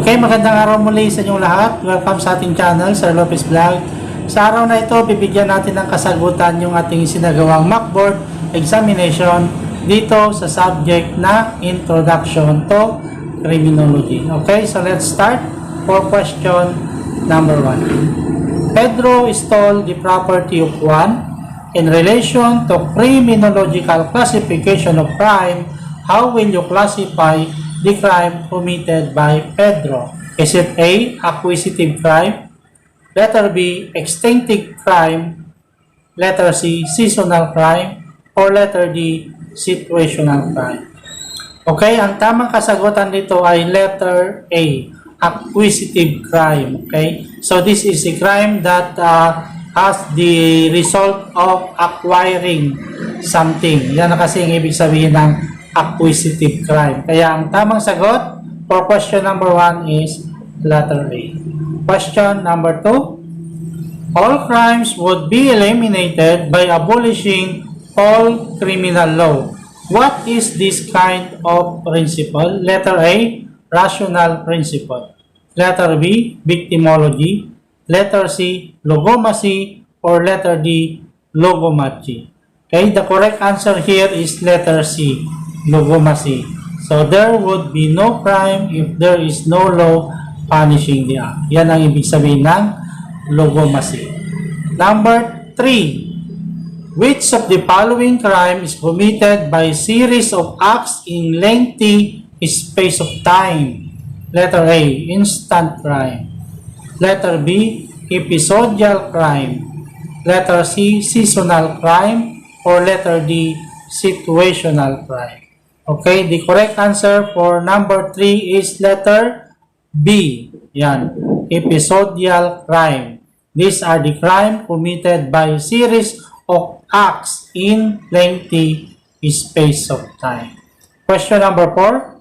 Okay, magandang araw muli sa inyong lahat. Welcome sa ating channel, Sir Lopez Vlog. Sa araw na ito, bibigyan natin ng kasagutan yung ating sinagawang mockboard examination dito sa subject na Introduction to Criminology. Okay, so let's start for question number 1. Pedro stole the property of Juan. In relation to criminological classification of crime, how will you classify the crime committed by Pedro? Is it A, acquisitive crime? Letter B, extinctive crime? Letter C, seasonal crime? Or letter D, situational crime? Okay, ang tamang kasagutan dito ay letter A, acquisitive crime. Okay, so this is a crime that has the result of acquiring something. Yan na kasi ang ibig sabihin ng acquisitive crime. Kaya ang tamang sagot for question number 1 is letter A. Question number 2. All crimes would be eliminated by abolishing all criminal law. What is this kind of principle? Letter A, rational principle. Letter B, victimology. Letter C, logomacy. Or letter D, logomacy. Okay, the correct answer here is letter C, Logomacy. So, there would be no crime if there is no law punishing the act. Yan ang ibig sabihin ng Logomacy. Number 3. Which of the following crime is committed by series of acts in lengthy space of time? Letter A, instant crime. Letter B, episodial crime. Letter C, seasonal crime. Or letter D, situational crime. Okay, the correct answer for number 3 is letter B. Yan, episodial crime. These are the crime committed by series of acts in lengthy space of time. Question number 4.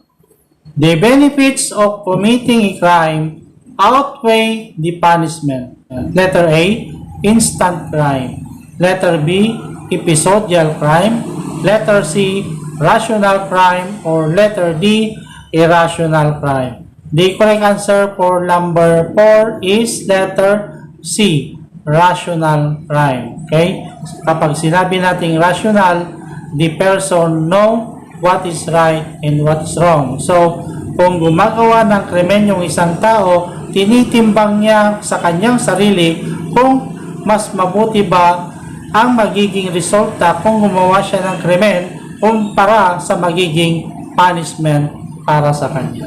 The benefits of committing a crime outweigh the punishment. Letter A, instant crime. Letter B, episodial crime. Letter C, rational crime. Or letter D, irrational crime. The correct answer for number 4 is letter C, rational crime. Okay? Kapag sinabi nating rational, the person know what is right and what is wrong. So, kung gumagawa ng krimen yung isang tao, tinitimbang niya sa kanyang sarili kung mas mabuti ba ang magiging resulta kung gumawa siya ng krimen kumpara sa magiging punishment para sa kanya.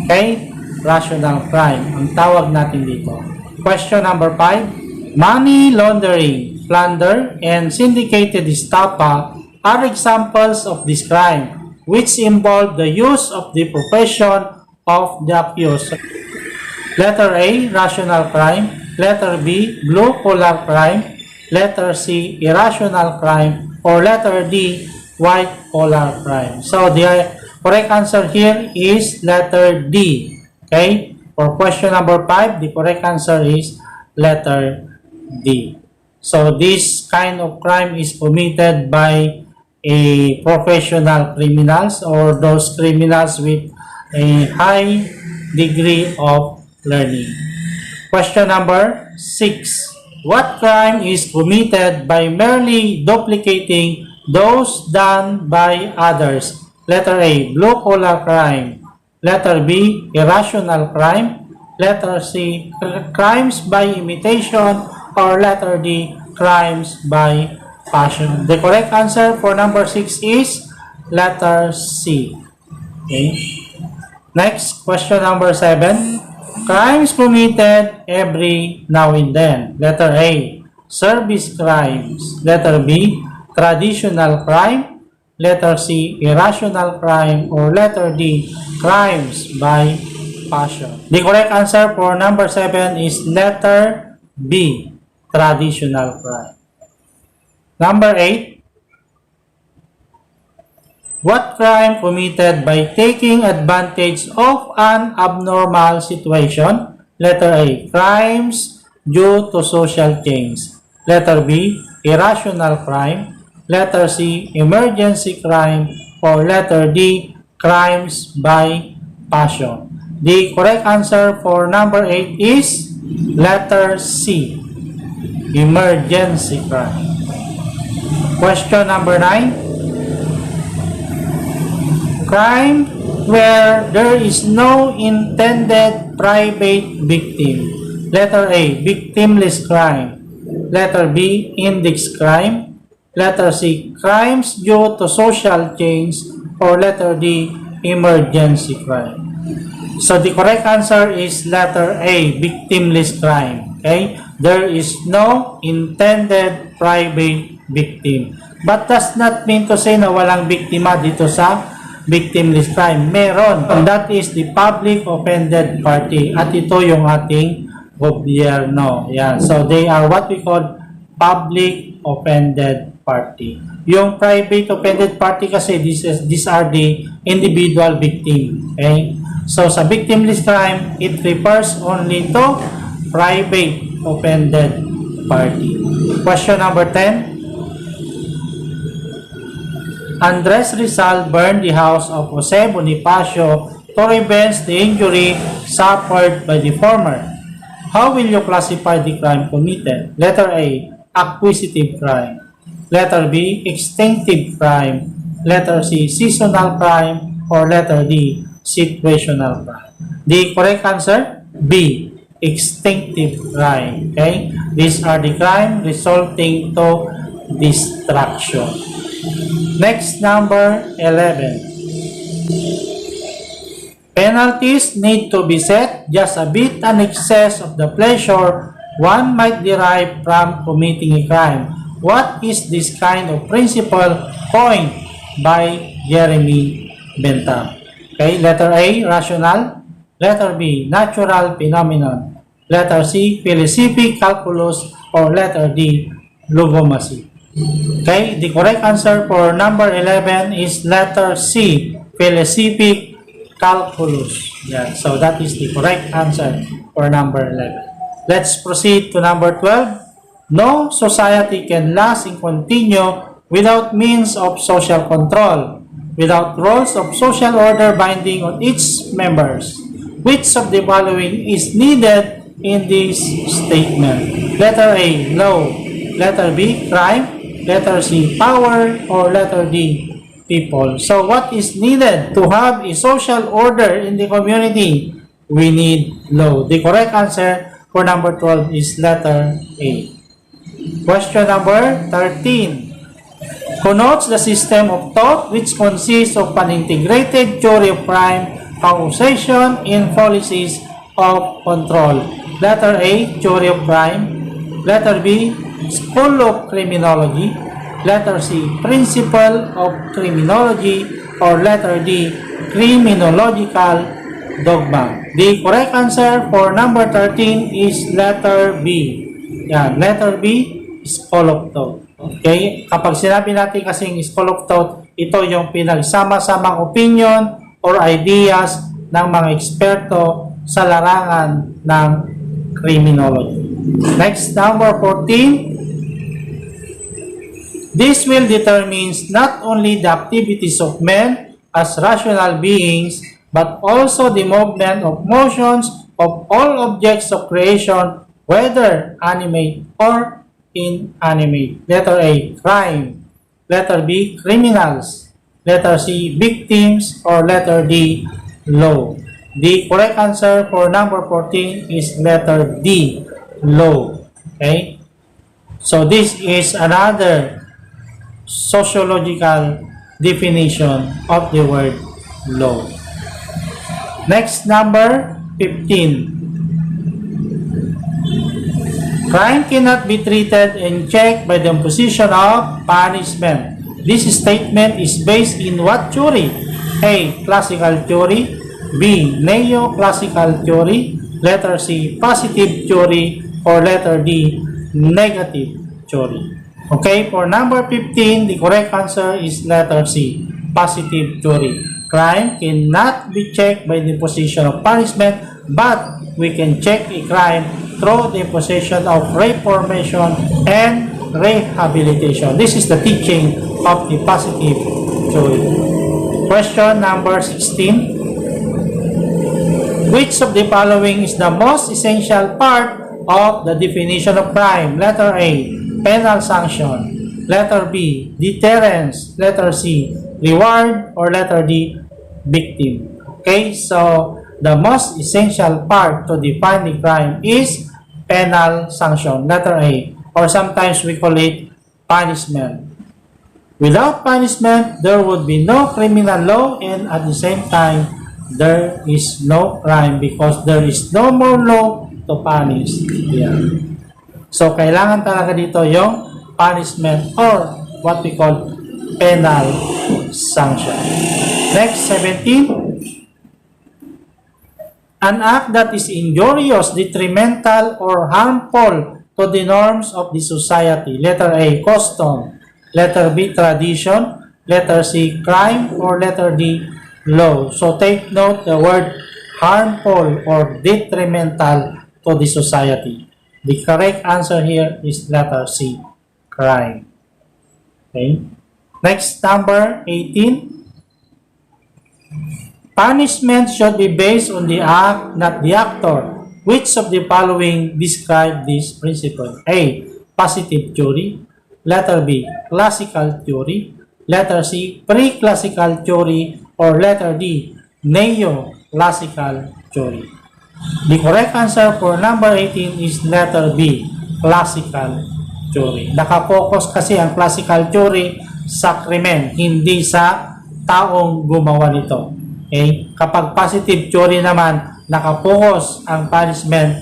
Okay? Rational crime ang tawag natin dito. Question number 5. Money laundering, plunder, and syndicated estafa are examples of this crime which involve the use of the profession of the accused. Letter A, rational crime. Letter B, blue-collar crime. Letter C, irrational crime. Or letter D, white-collar crime. So, the correct answer here is letter D. Okay? For question number 5, the correct answer is letter D. So, this kind of crime is committed by a professional criminals or those criminals with a high degree of learning. Question number 6. What crime is committed by merely duplicating those done by others? Letter A, blue-collar crime. Letter B, irrational crime. Letter C, crimes by imitation. Or letter D, crimes by passion. The correct answer for number 6 is letter C. Okay. Next, question number 7. Crimes committed every now and then. Letter A, service crimes. Letter B, traditional crime. Letter C, irrational crime. Or letter D, crimes by passion. The correct answer for number 7 is letter B, traditional crime. Number 8. What crime committed by taking advantage of an abnormal situation? Letter A, crimes due to social change. Letter B, irrational crime. Letter C, emergency crime. Or letter D, crimes by passion. The correct answer for number 8 is letter C, emergency crime. Question number 9. Crime where there is no intended private victim. Letter A, victimless crime. Letter B, index crime. Letter C, crimes due to social change. Or letter D, emergency crime. So the correct answer is letter A, victimless crime. Okay? There is no intended private victim. But does not mean to say na walang biktima dito sa victimless crime. Meron. And that is the public offended party. At ito yung ating gobyerno. Yan. So they are what we call public offended party. Yung private offended party kasi these are the individual victim. Okay? So sa victimless crime, it refers only to private offended party. Question number 10. Andres Rizal burned the house of Jose Bonifacio to revenge the injury suffered by the former. How will you classify the crime committed? Letter A, acquisitive crime. Letter B, extinctive crime. Letter C, seasonal crime. Or letter D, situational crime. The correct answer, B, extinctive crime. Okay? These are the crime resulting to destruction. Next, number 11. Penalties need to be set just a bit in excess of the pleasure one might derive from committing a crime. What is this kind of principle coined by Jeremy Bentham? Okay, letter A, rational. Letter B, natural phenomenon. Letter C, Felicific calculus. Or letter D, Logomacy. Okay, the correct answer for number 11 is letter C, Felicific calculus. Yeah, so that is the correct answer for number 11. Let's proceed to number 12. No society can last and continue without means of social control, without rules of social order binding on its members. Which of the following is needed in this statement? Letter A, law. Letter B, crime. Letter C, power. Or letter D, people. So what is needed to have a social order in the community? We need law. The correct answer for number 12 is letter A. Question number 13. Connotes the system of thought which consists of an integrated theory of crime, causation, and policies of control. Letter A, theory of crime. Letter B, school of criminology. Letter C, principle of criminology. Or letter D, criminological dogma. The correct answer for number 13 is letter B. Yan, letter B, school of thought. Okay? Kapag sinabi natin kasing school of thought, ito yung pinagsama-samang opinion or ideas ng mga eksperto sa larangan ng criminology. Next, number 14. This will determine not only the activities of men as rational beings, but also the movement of motions of all objects of creation, whether animate or inanimate. Letter A, crime. Letter B, criminals. Letter C, victims. Or letter D, law. The correct answer for number 14 is letter D, law. Okay? So this is another sociological definition of the word law. Next, number 15. Crime cannot be treated and checked by the imposition of punishment. This statement is based in what theory? A, classical theory. B, neo-classical theory. Letter C, positive theory. Or letter D, negative theory. Okay, for number 15, the correct answer is letter C, positive theory. Crime cannot be checked by the imposition of punishment, but we can check a crime through the imposition of reformation and rehabilitation. This is the teaching of the positive theory. Question number 16. Which of the following is the most essential part of the definition of crime? Letter A, penal sanction. Letter B, deterrence. Letter C, reward. Or letter D, victim. Okay, so the most essential part to define the crime is penal sanction. Letter A, or sometimes we call it punishment. Without punishment, there would be no criminal law, and at the same time, there is no crime because there is no more law to punish. Yeah. So, kailangan talaga dito yung punishment or what we call penal sanction. Next, 17. An act that is injurious, detrimental, or harmful to the norms of the society. Letter A, custom. Letter B, tradition. Letter C, crime. Or letter D, law. So take note the word harmful or detrimental to the society. The correct answer here is letter C, crime. Okay. Next, number 18. Punishment should be based on the act, not the actor. Which of the following describe this principle? A, positive theory. Letter B, classical theory. Letter C, pre-classical theory. Or letter D, neo-classical theory. The correct answer for number 18 is letter B, classical theory. Nakapokus kasi ang classical theory sa krimen, hindi sa taong gumawa nito. Okay? Kapag positive theory naman, nakapokus ang punishment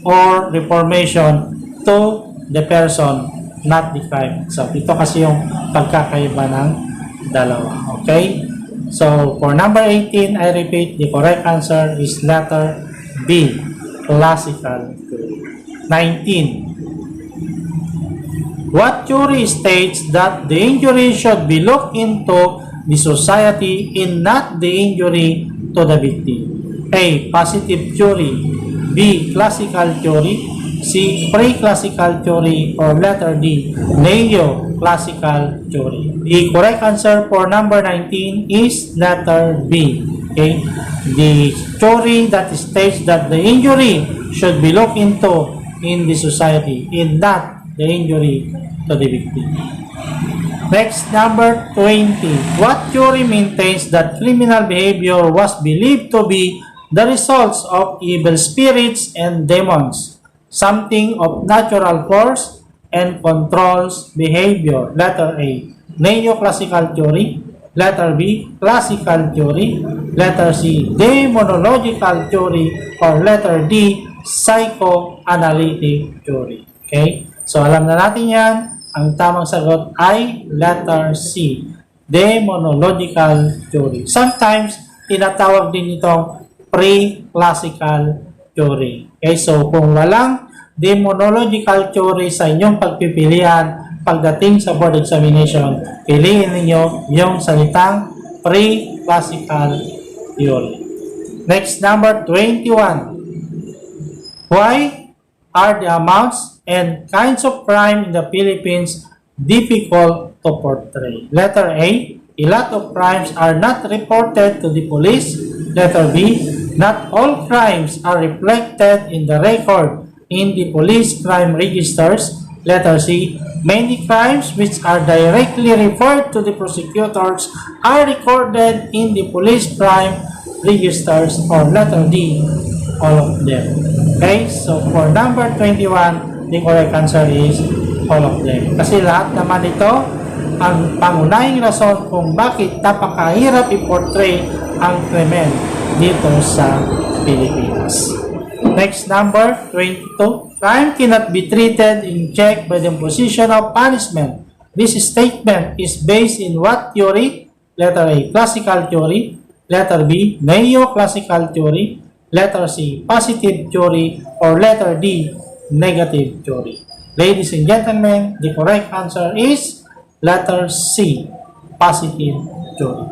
or reformation to the person, not the crime. So, ito kasi yung pagkakaiba ng dalawa. Okay? So, for number 18, I repeat, the correct answer is letter B, classical theory. 19. What theory states that the injury should be looked into the society and not the injury to the victim? A, positive theory. B, classical theory. C, pre-classical theory. Or letter D, neo-classical theory. The correct answer for number 19 is letter B. Okay? The theory that states that the injury should be looked into in the society and not the injury to the victim. Next, number 20. What theory maintains that criminal behavior was believed to be the results of evil spirits and demons, something of natural force and controls behavior? Letter A, neo-classical theory. Letter B, classical theory. Letter C, demonological theory. Or letter D, psychoanalytic theory. Okay? So, alam na natin yan. Ang tamang sagot ay letter C, demonological theory. Sometimes, tinatawag din itong pre-classical theory. Okay? So, kung walang demonological theory sa inyong pagpipilian, pagdating sa board examination, piliin ninyo yung salitang pre-classical theory. Next, number 21. Why are the amounts and kinds of crime in the Philippines difficult to portray? Letter A, a lot of crimes are not reported to the police. Letter B, not all crimes are reflected in the record in the police crime registers. Letter C, many crimes which are directly referred to the prosecutors are recorded in the police crime registers. Or letter D, all of them. Okay, so for number 21, the correct answer is all of them. Kasi lahat naman ito ang pangunahing rason kung bakit napakahirap i-portray ang krimen dito sa Pilipinas. Next, number 22. Crime cannot be treated in check by the imposition of punishment. This statement is based in what theory? Letter A, classical theory. Letter B, neo-classical theory. Letter C, positive theory. Or letter D, negative theory. Ladies and gentlemen, the correct answer is letter C, positive theory.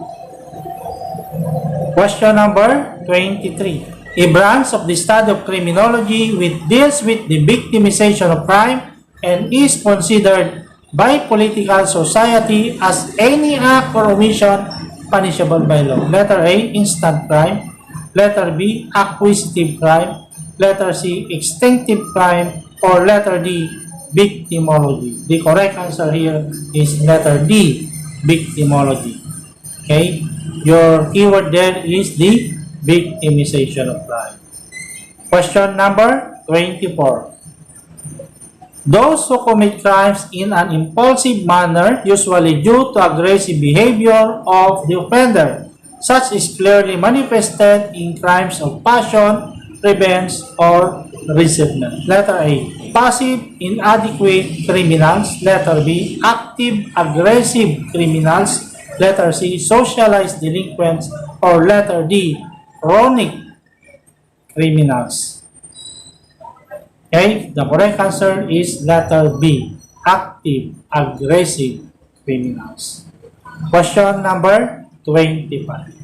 Question number 23. A branch of the study of criminology which deals with the victimization of crime and is considered by political society as any act or omission punishable by law. Letter A, instant crime. Letter B, acquisitive crime. Letter C, extinctive crime. Or letter D, victimology. The correct answer here is letter D, victimology. Okay? Your keyword there is the victimization of crime. Question number 24. Those who commit crimes in an impulsive manner, usually due to aggressive behavior of the offender, such is clearly manifested in crimes of passion, revenge, or resentment. Letter A, passive, inadequate criminals. Letter B, active, aggressive criminals. Letter C, socialized delinquents. Or letter D, chronic criminals. Okay, the correct answer is letter B, active, aggressive criminals. Question number 25.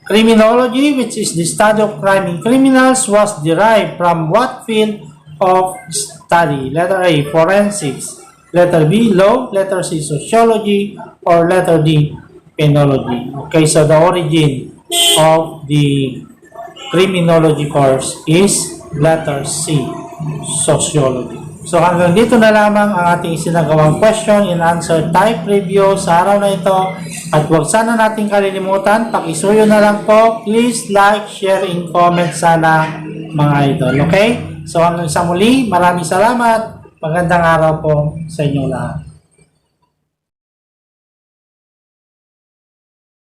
Criminology, which is the study of crime in criminals, was derived from what field of study? Letter A, forensics. Letter B, law. Letter C, sociology. Or letter D, penology. Okay, so the origin of the criminology course is letter C, sociology. So hanggang dito na lamang ang ating isinagawang question and answer type review sa araw na ito. At huwag sana natin kalilimutan, pakisuyo na lang po. Please like, share, and comment sana mga idol. Okay? So hanggang sa muli, maraming salamat. Magandang araw po sa inyong lahat.